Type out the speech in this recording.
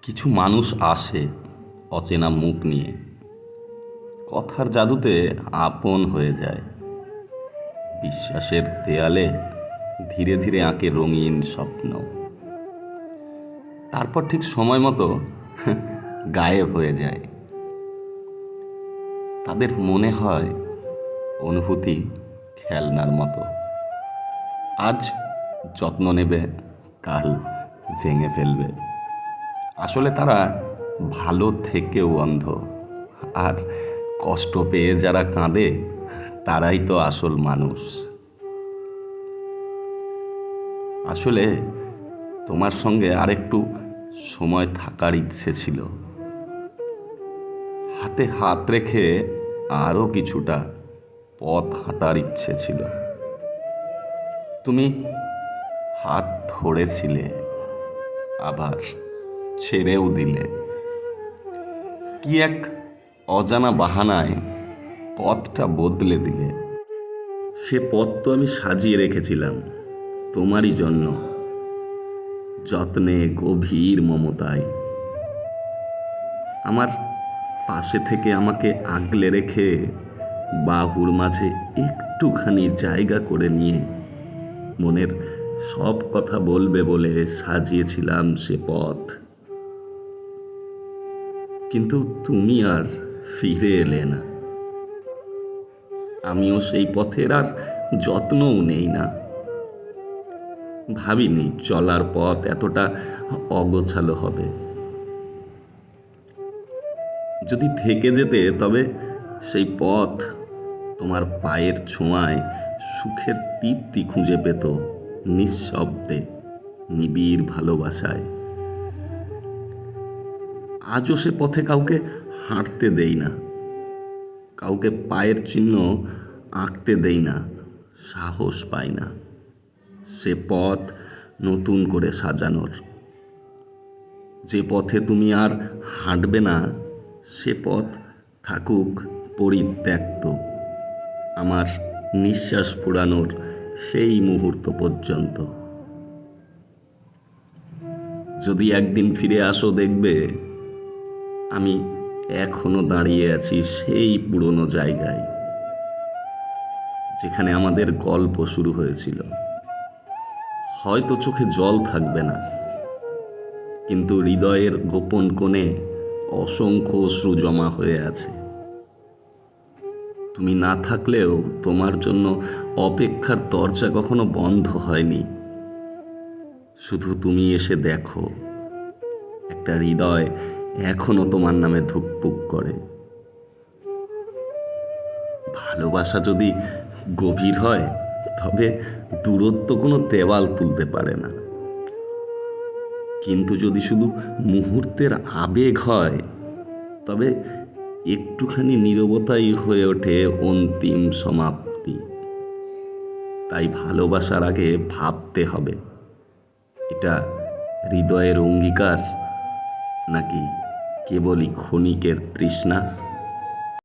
কিছু মানুষ আসে অচেনা মুখ নিয়ে, কথার জাদুতে আপন হয়ে যায়। বিশ্বাসের দেয়ালে ধীরে ধীরে আঁকে রঙিন স্বপ্ন, তারপর ঠিক সময় মতো গায়েব হয়ে যায়। তাদের মনে হয় অনুভূতি খেলনার মতো, আজ যত্ন নেবে, কাল ভেঙে ফেলবে। আসলে তারা ভালো থেকেও অন্ধ, আর কষ্ট পেয়ে যারা কাঁদে তারাই তো আসল মানুষ। আসলে তোমার সঙ্গে আরেকটু সময় থাকার ইচ্ছে ছিল, হাতে হাত রেখে আরও কিছুটা পথ হাঁটার ইচ্ছে ছিল। তুমি হাত ধরেছিলে, আবার ছেড়েও দিলে। কি এক অজানা বাহানায় পথটা বদলে দিলে। সে পথ তো আমি সাজিয়ে রেখেছিলাম তোমারই জন্য, যত্নে, গভীর মমতায়। আমার পাশে থেকে আমাকে আগলে রেখে বাহুর মাঝে একটুখানি জায়গা করে নিয়ে মনের সব কথা বলবে বলে সাজিয়েছিলাম সে পথ। কিন্তু তুমি আর ফিরে এলে না, আমিও সেই পথের আর যত্নও নেই না। ভাবিনি চলার পথ এতটা অগোছালো হবে। যদি থেকে যেতে, তবে সেই পথ তোমার পায়ের ছোঁয়ায় সুখের তৃপ্তি খুঁজে পেত, নিঃশব্দে, নিবিড় ভালোবাসায়। আজও সে পথে কাউকে হাঁটতে দেই না, কাউকে পায়ের চিহ্ন আঁকতে দেই না, সাহস পাই না সে পথ নতুন করে সাজানোর। যে পথে তুমি আর হাঁটবে না, সে পথ থাকুক পরিত্যক্ত, আমার নিঃশ্বাস ফুরানোর সেই মুহূর্ত পর্যন্ত। যদি একদিন ফিরে আসো, দেখবে আমি এখনো দাঁড়িয়ে আছি সেই পুরনো জায়গায়, যেখানে আমাদের গল্প শুরু হয়েছিল। হয়তো চোখে জল থাকবে না, কিন্তু হৃদয়ের গোপন কোণে অসংখ্য অশ্রু জমা হয়ে আছে। তুমি না থাকলেও তোমার জন্য অপেক্ষার দরজা কখনো বন্ধ হয়নি। শুধু তুমি এসে দেখো, একটা হৃদয় এখনো তোমার নামে ধুকপুক করে। ভালোবাসা যদি গভীর হয়, তবে দূরত্ব কোনো দেওয়াল তুলতে পারে না। কিন্তু যদি শুধু মুহূর্তের আবেগ হয়, তবে একটুখানি নীরবতাই হয়ে ওঠে অন্তিম সমাপ্তি। তাই ভালোবাসার আগে ভাবতে হবে, এটা হৃদয়ের অঙ্গীকার নাকি কেবলই ক্ষণিকের তৃষ্ণা।